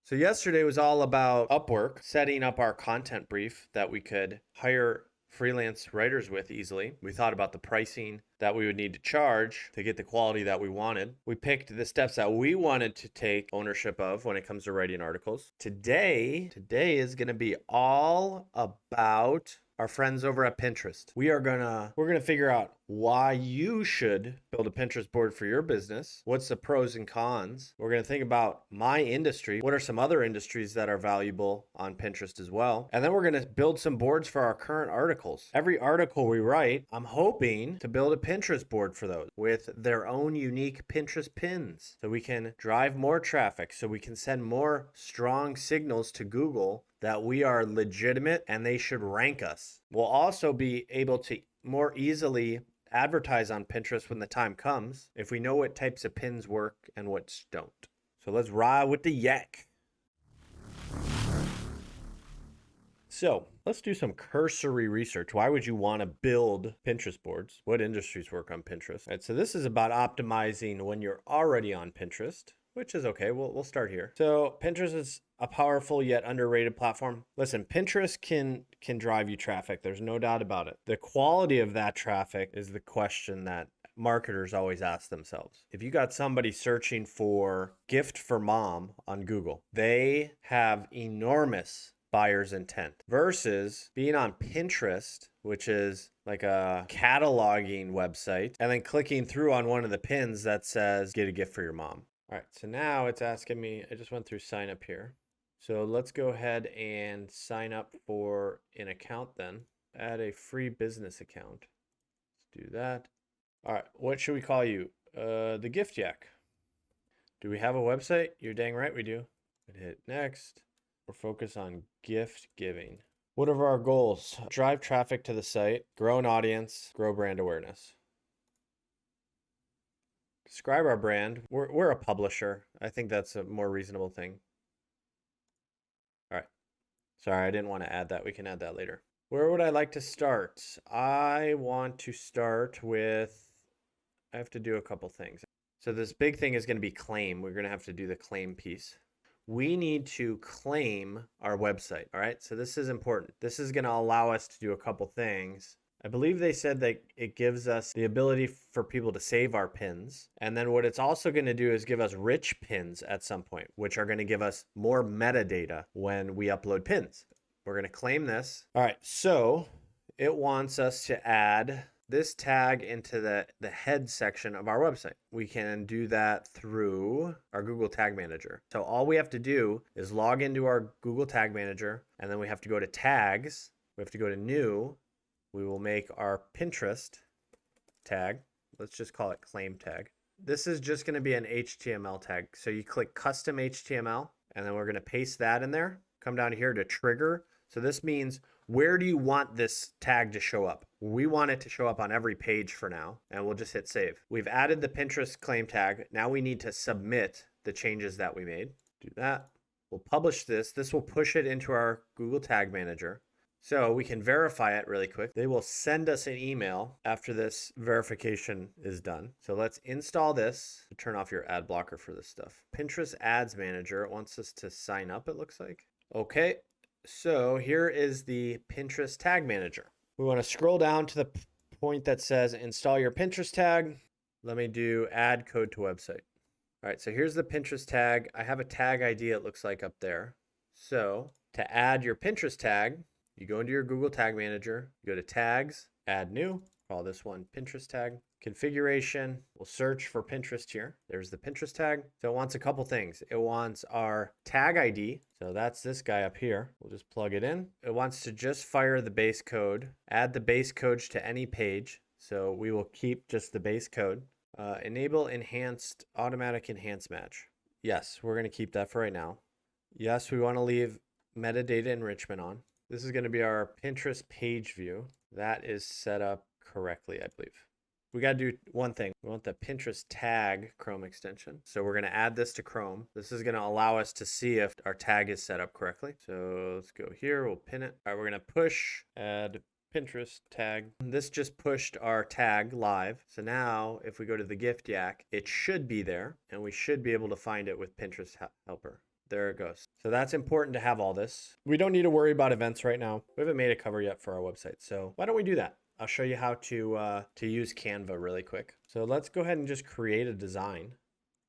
So yesterday was all about Upwork, setting up our content brief that we could hire freelance writers with easily. We thought about the pricing that we would need to charge to get the quality that we wanted. We picked the steps that we wanted to take ownership of when it comes to writing articles. Today is going to be all about our friends over at Pinterest. We're gonna figure out why you should build a Pinterest board for your business. What's the pros and cons? We're gonna think about my industry. What are some other industries that are valuable on Pinterest as well? And then we're gonna build some boards for our current articles. Every article we write, I'm hoping to build a Pinterest board for those with their own unique Pinterest pins so we can drive more traffic, so we can send more strong signals to Google that we are legitimate and they should rank us. We'll also be able to more easily advertise on Pinterest when the time comes if we know what types of pins work and what don't. So let's ride with the yak. So let's do some cursory research. Why would you want to build Pinterest boards? What industries work on Pinterest? All right, so this is about optimizing when you're already on Pinterest, which is okay. We'll start here. So Pinterest is a powerful yet underrated platform. Listen, Pinterest can drive you traffic. There's no doubt about it. The quality of that traffic is the question that marketers always ask themselves. If you got somebody searching for gift for mom on Google, they have enormous buyer's intent versus being on Pinterest, which is like a cataloging website, and then clicking through on one of the pins that says get a gift for your mom. All right, so now it's asking me, I just went through sign up here. So let's go ahead and sign up for an account then. Add a free business account. Let's do that. All right, what should we call you? The Gift Yak. Do we have a website? You're dang right we do. Hit next. We're focused on gift giving. What are our goals? Drive traffic to the site, grow an audience, grow brand awareness. Describe our brand. We're a publisher. I think that's a more reasonable thing. All right. Sorry, I didn't want to add that. We can add that later. Where would I like to start? I want to start with, I have to do a couple things. So this big thing is going to be claim. We're going to have to do the claim piece. We need to claim our website. All right. So this is important. This is going to allow us to do a couple things. I believe they said that it gives us the ability for people to save our pins. And then what it's also going to do is give us rich pins at some point, which are going to give us more metadata when we upload pins. We're going to claim this. All right, so it wants us to add this tag into the head section of our website. We can do that through our Google Tag Manager. So all we have to do is log into our Google Tag Manager, and then we have to go to tags. We have to go to new. We will make our Pinterest tag. Let's just call it claim tag. This is just going to be an HTML tag. So you click custom HTML, and then we're going to paste that in there. Come down here to trigger. So this means, where do you want this tag to show up? We want it to show up on every page for now, and we'll just hit save. We've added the Pinterest claim tag. Now we need to submit the changes that we made. Do that. We'll publish this. This will push it into our Google Tag Manager. So we can verify it really quick. They will send us an email after this verification is done. So let's install this. Turn off your ad blocker for this stuff. Pinterest Ads Manager. It wants us to sign up, it looks like. Okay, so here is the Pinterest Tag Manager. We want to scroll down to the point that says install your Pinterest tag. Let me do add code to website. All right, so here's the Pinterest tag. I have a tag ID, it looks like, up there. So to add your Pinterest tag, you go into your Google Tag Manager, you go to tags, add new, call this one Pinterest tag. Configuration, we'll search for Pinterest here. There's the Pinterest tag. So it wants a couple things. It wants our tag ID. So that's this guy up here. We'll just plug it in. It wants to just fire the base code, add the base code to any page. So we will keep just the base code. Enable enhanced automatic enhance match. Yes, we're going to keep that for right now. Yes, we want to leave metadata enrichment on. This is going to be our Pinterest page view. That is set up correctly, I believe. We got to do one thing. We want the Pinterest tag Chrome extension. So we're going to add this to Chrome. This is going to allow us to see if our tag is set up correctly. So let's go here. We'll pin it. All right, we're going to push add Pinterest tag. This just pushed our tag live. So now if we go to the gift yak, it should be there and we should be able to find it with Pinterest helper. There it goes. So that's important to have all this. We don't need to worry about events right now. We haven't made a cover yet for our website. So why don't we do that? I'll show you how to use Canva really quick. So let's go ahead and just create a design.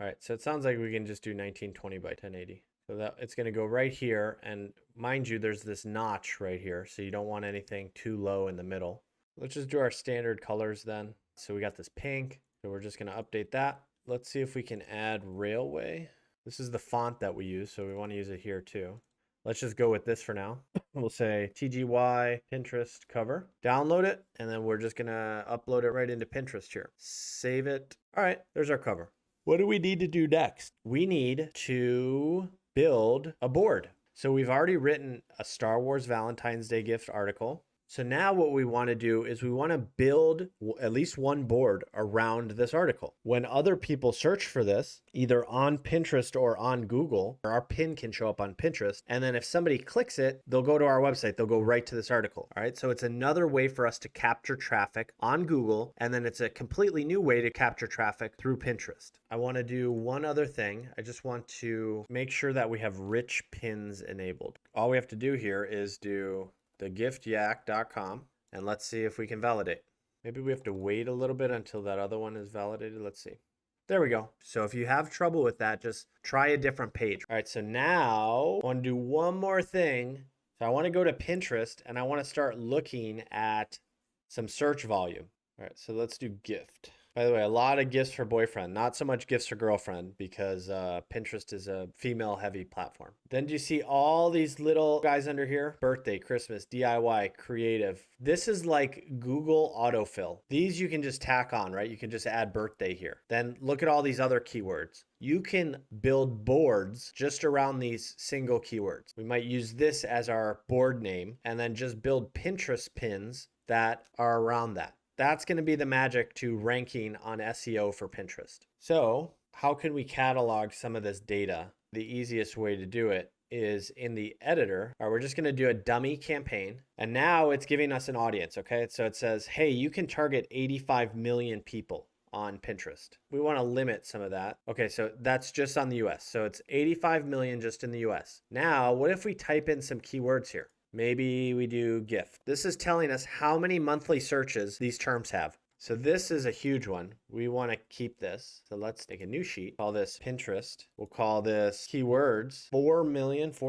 All right, so it sounds like we can just do 1920 by 1080. So that it's going to go right here. And mind you, there's this notch right here. So you don't want anything too low in the middle. Let's just do our standard colors then. So we got this pink. So we're just going to update that. Let's see if we can add Railway. This is the font that we use, so we want to use it here too. Let's just go with this for now. We'll say TGY Pinterest cover. Download it, and then we're just going to upload it right into Pinterest here. Save it. All right, there's our cover. What do we need to do next? We need to build a board. So we've already written a Star Wars Valentine's Day gift article. So now what we want to do is we want to build at least one board around this article. When other people search for this, either on Pinterest or on Google, our pin can show up on Pinterest. And then if somebody clicks it, they'll go to our website. They'll go right to this article. All right. So it's another way for us to capture traffic on Google. And then it's a completely new way to capture traffic through Pinterest. I want to do one other thing. I just want to make sure that we have rich pins enabled. All we have to do here is do thegiftyak.com, and let's see if we can validate. Maybe we have to wait a little bit until that other one is validated. Let's see. There we go. So if you have trouble with that, just try a different page. All right, so now I want to do one more thing. So I want to go to Pinterest and I want to start looking at some search volume. All right, so let's do gift. By the way, a lot of gifts for boyfriend, not so much gifts for girlfriend, because Pinterest is a female-heavy platform. Then do you see all these little guys under here? Birthday, Christmas, DIY, creative. This is like Google autofill. These you can just tack on, right? You can just add birthday here. Then look at all these other keywords. You can build boards just around these single keywords. We might use this as our board name and then just build Pinterest pins that are around that. That's going to be the magic to ranking on SEO for Pinterest. So how can we catalog some of this data? The easiest way to do it is in the editor. All right, we're just going to do a dummy campaign. And now it's giving us an audience. Okay. So it says, hey, you can target 85 million people on Pinterest. We want to limit some of that. Okay. So that's just on the US. So it's 85 million just in the US. Now, what if we type in some keywords here? Maybe we do gift. This is telling us how many monthly searches these terms have. So this is a huge one. We want to keep this. So let's make a new sheet. Call this Pinterest. We'll call this keywords 4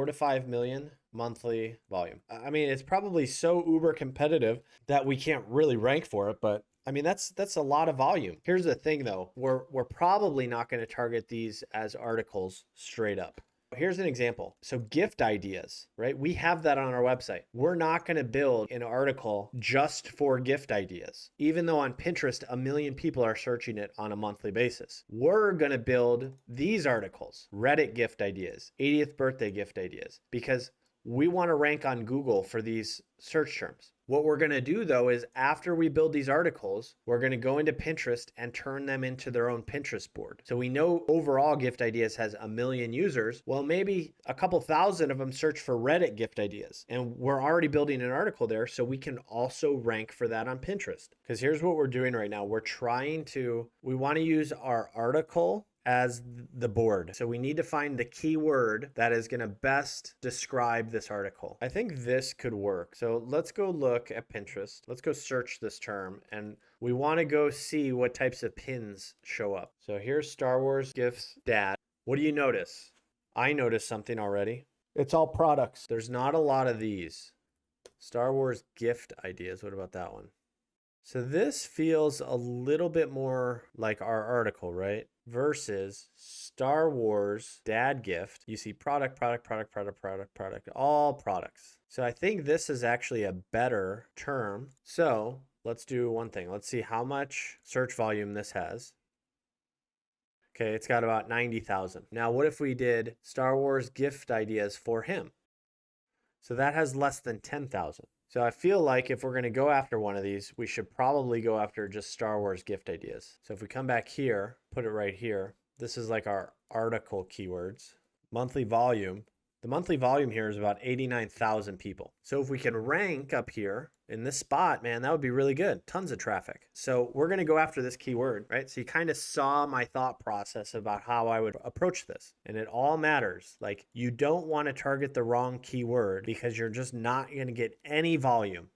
to 5 million monthly volume. I mean, it's probably so uber competitive that we can't really rank for it, but I mean, that's a lot of volume. Here's the thing though. We're probably not going to target these as articles straight up. Here's an example. So gift ideas, right? We have that on our website. We're not going to build an article just for gift ideas, even though on Pinterest, 1 million people are searching it on a monthly basis. We're going to build these articles, Reddit gift ideas, 80th birthday gift ideas, because we want to rank on Google for these search terms. What we're going to do though is after we build these articles, we're going to go into Pinterest and turn them into their own Pinterest board. So we know overall gift ideas has 1 million users. Well, maybe a couple thousand of them search for Reddit gift ideas. And we're already building an article there. So we can also rank for that on Pinterest. Because here's what we're doing right now. We want to use our article as the board. So we need to find the keyword that is going to best describe this article. I think this could work. So let's go look at Pinterest. Let's go search this term and we want to go see what types of pins show up. So here's Star Wars gifts dad. What do you notice? I noticed something already. It's all products. There's not a lot of these. Star Wars gift ideas. What about that one? So this feels a little bit more like our article, right? Versus Star Wars dad gift. You see product, all products. So I think this is actually a better term. So let's do one thing. Let's see how much search volume this has. Okay, it's got about 90,000. Now, what if we did Star Wars gift ideas for him? So that has less than 10,000. So I feel like if we're going to go after one of these, we should probably go after just Star Wars gift ideas. So if we come back here, put it right here, this is like our article keywords. Monthly volume. The monthly volume here is about 89,000 people. So if we can rank up here in this spot, man, that would be really good. Tons of traffic. So we're going to go after this keyword, right? So you kind of saw my thought process about how I would approach this. And it all matters. Like, you don't want to target the wrong keyword because you're just not going to get any volume.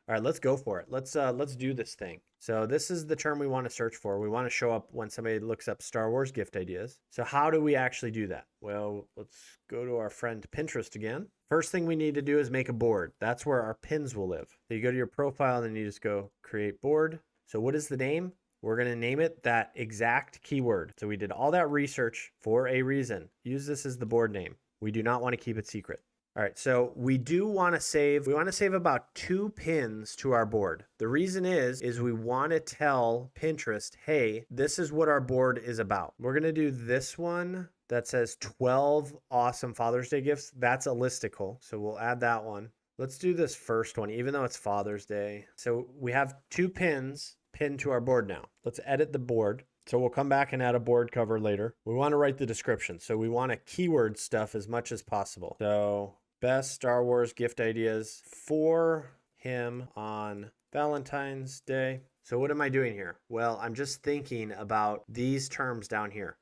All right, let's go for it. Let's do this thing. So this is the term we want to search for. We want to show up when somebody looks up Star Wars gift ideas. So how do we actually do that? Well, let's go to our friend Pinterest again. First thing we need to do is make a board. That's where our pins will live. So you go to your profile and then you just go create board. So what is the name? We're going to name it that exact keyword. So we did all that research for a reason. Use this as the board name. We do not want to keep it secret. All right, so we want to save about 2 pins to our board. The reason is we want to tell Pinterest, hey, this is what our board is about. We're going to do this one that says 12 awesome Father's Day gifts. That's a listicle, so we'll add that one. Let's do this first one, even though it's Father's Day. So we have 2 pins pinned to our board now. Let's edit the board. So we'll come back and add a board cover later. We want to write the description. So we want to keyword stuff as much as possible. So best Star Wars gift ideas for him on Valentine's Day. So what am I doing here? Well, I'm just thinking about these terms down here.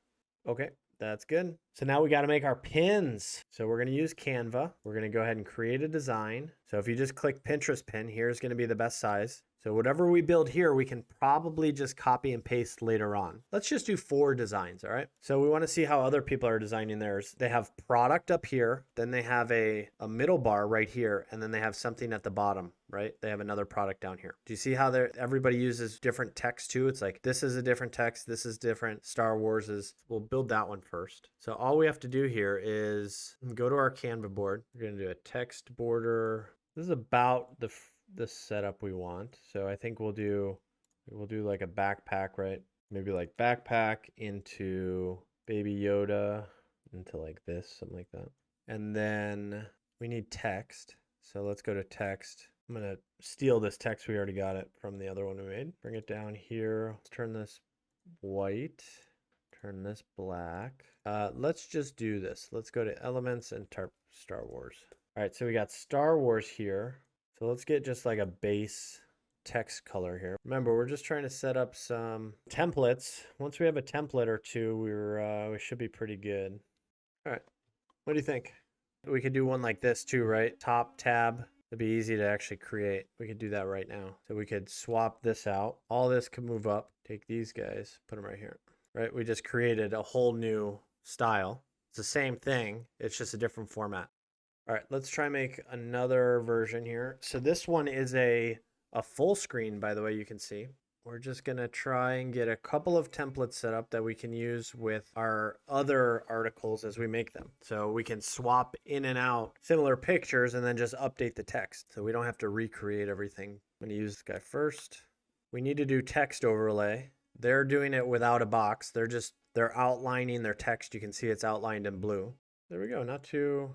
Okay, that's good. So now we got to make our pins. So we're going to use Canva. We're going to go ahead and create a design. So if you just click Pinterest pin, here's going to be the best size. So whatever we build here, we can probably just copy and paste later on. Let's just do 4 designs, all right? So we want to see how other people are designing theirs. They have product up here, then they have a middle bar right here, and then they have something at the bottom, right? They have another product down here. Do you see how everybody uses different text too? It's like, this is a different text, this is different, Star Wars is, we'll build that one first. So all we have to do here is go to our Canva board. We're gonna do a text border. This is about the setup we want. So I think we'll do like a backpack, right? Maybe like backpack into Baby Yoda into like this, something like that. And then we need text. So let's go to text. I'm going to steal this text. We already got it from the other one we made. Bring it down here. Let's turn this white. Turn this black. Let's just do this. Let's go to elements and type Star Wars. All right, so we got Star Wars here. So let's get just like a base text color here. Remember, we're just trying to set up some templates. Once we have a template or two, we should be pretty good. All right, what do you think? We could do one like this too, right? Top tab. It'd be easy to actually create. We could do that right now. So we could swap this out. All this could move up. Take these guys, put them right here. Right, we just created a whole new style. It's the same thing. It's just a different format. All right, let's try make another version here. So this one is a full screen, by the way, you can see. We're just gonna try and get a couple of templates set up that we can use with our other articles as we make them. So we can swap in and out similar pictures and then just update the text. So we don't have to recreate everything. I'm gonna use this guy first. We need to do text overlay. They're doing it without a box. They're outlining their text. You can see it's outlined in blue. There we go, not too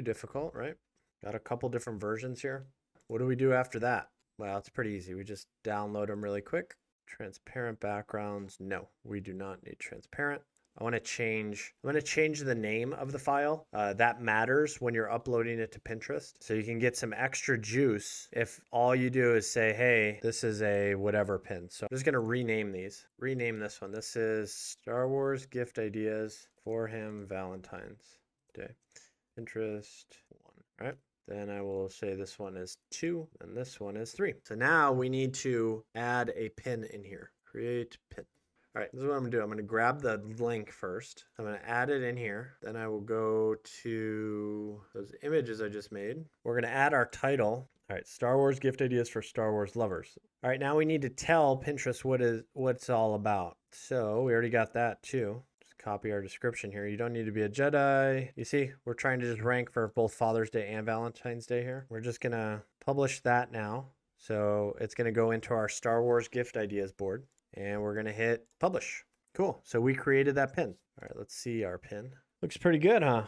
difficult, right? Got a couple different versions here. What do we do after that? Well, it's pretty easy. We just download them really quick. Transparent backgrounds. No, we do not need transparent. I'm going to change the name of the file. That matters when you're uploading it to Pinterest. So you can get some extra juice if all you do is say, hey, this is a whatever pin. So I'm just going to rename these. Rename this one. This is Star Wars gift ideas for him Valentine's Day. Pinterest 1, right? Then I will say this one is 2 and this one is 3. So now we need to add a pin in here. Create pin. All right, this is what I'm gonna do. I'm gonna grab the link first. I'm gonna add it in here. Then I will go to those images I just made. We're gonna add our title. All right, Star Wars gift ideas for Star Wars lovers. All right, now we need to tell Pinterest what it's all about. So we already got that too. Copy our description here. You don't need to be a Jedi. You see, we're trying to just rank for both Father's Day and Valentine's Day here. We're just gonna publish that now. So it's gonna go into our Star Wars gift ideas board and we're gonna hit publish. Cool, so we created that pin. All right, let's see our pin. Looks pretty good, huh?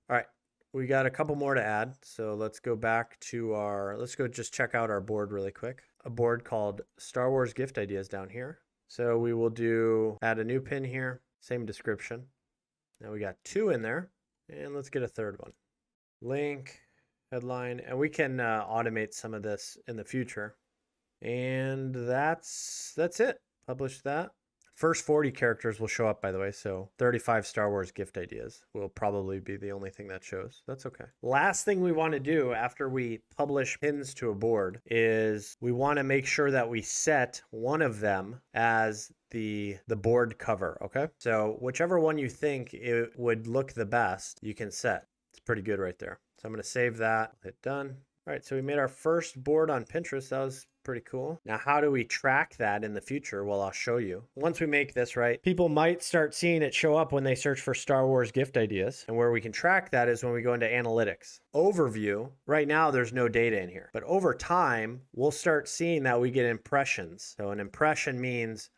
All right, we got a couple more to add. So let's go back to let's go just check out our board really quick. A board called Star Wars gift ideas down here. So we will add a new pin here. Same description. Now we got 2 in there, and let's get a third one. Link headline, and we can automate some of this in the future. And that's it. Publish that. First 40 characters will show up, by the way, so 35 Star Wars gift ideas will probably be the only thing that shows. That's okay. Last thing we want to do after we publish pins to a board is we want to make sure that we set one of them as the board cover, okay? So whichever one you think it would look the best, you can set. It's pretty good right there. So I'm going to save that, hit done. All right, so we made our first board on Pinterest. That was pretty cool. Now, how do we track that in the future? Well, I'll show you. Once we make this, right, people might start seeing it show up when they search for Star Wars gift ideas. And where we can track that is when we go into analytics. Overview, right now there's no data in here. But over time, we'll start seeing that we get impressions. So an impression means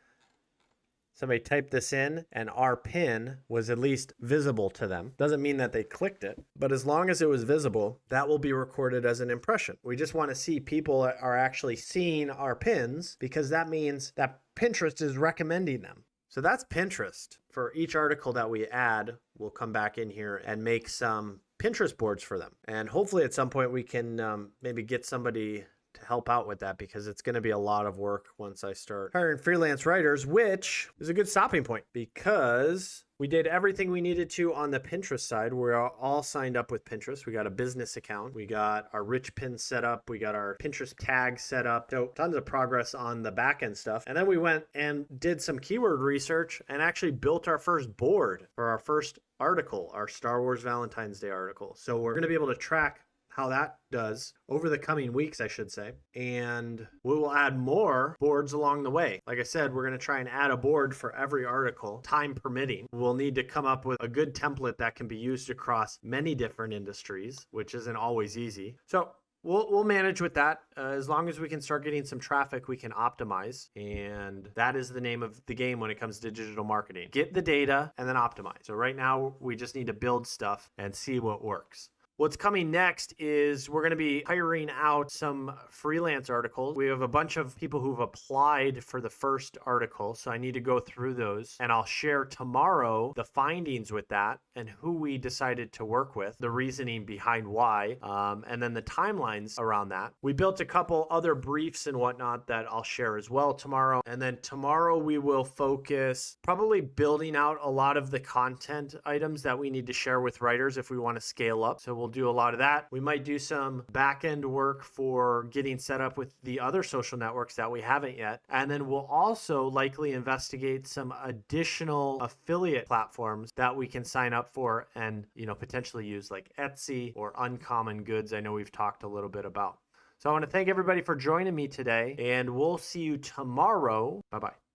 somebody typed this in and our pin was at least visible to them. Doesn't mean that they clicked it, but as long as it was visible, that will be recorded as an impression. We just want to see people are actually seeing our pins because that means that Pinterest is recommending them. So that's Pinterest. For each article that we add, we'll come back in here and make some Pinterest boards for them. And hopefully at some point we can maybe get somebody to help out with that because it's going to be a lot of work once I start hiring freelance writers, which is a good stopping point because we did everything we needed to on the Pinterest side. We're all signed up with Pinterest. We got a business account. We got our rich pin set up. We got our Pinterest tag set up. So tons of progress on the back end stuff. And then we went and did some keyword research and actually built our first board for our first article, our Star Wars Valentine's Day article. So we're going to be able to track how that does over the coming weeks, I should say. And we will add more boards along the way. Like I said, we're going to try and add a board for every article, time permitting. We'll need to come up with a good template that can be used across many different industries, which isn't always easy. So we'll manage with that. As long as we can start getting some traffic, we can optimize. And that is the name of the game when it comes to digital marketing. Get the data and then optimize. So right now we just need to build stuff and see what works. What's coming next is we're going to be hiring out some freelance articles. We have a bunch of people who've applied for the first article, so I need to go through those. And I'll share tomorrow the findings with that and who we decided to work with, the reasoning behind why, and then the timelines around that. We built a couple other briefs and whatnot that I'll share as well tomorrow. And then tomorrow we will focus probably building out a lot of the content items that we need to share with writers if we want to scale up. So we'll do a lot of that. We might do some back-end work for getting set up with the other social networks that we haven't yet. And then we'll also likely investigate some additional affiliate platforms that we can sign up for and, potentially use like Etsy or Uncommon Goods. I know we've talked a little bit about. So I want to thank everybody for joining me today, and we'll see you tomorrow. Bye-bye.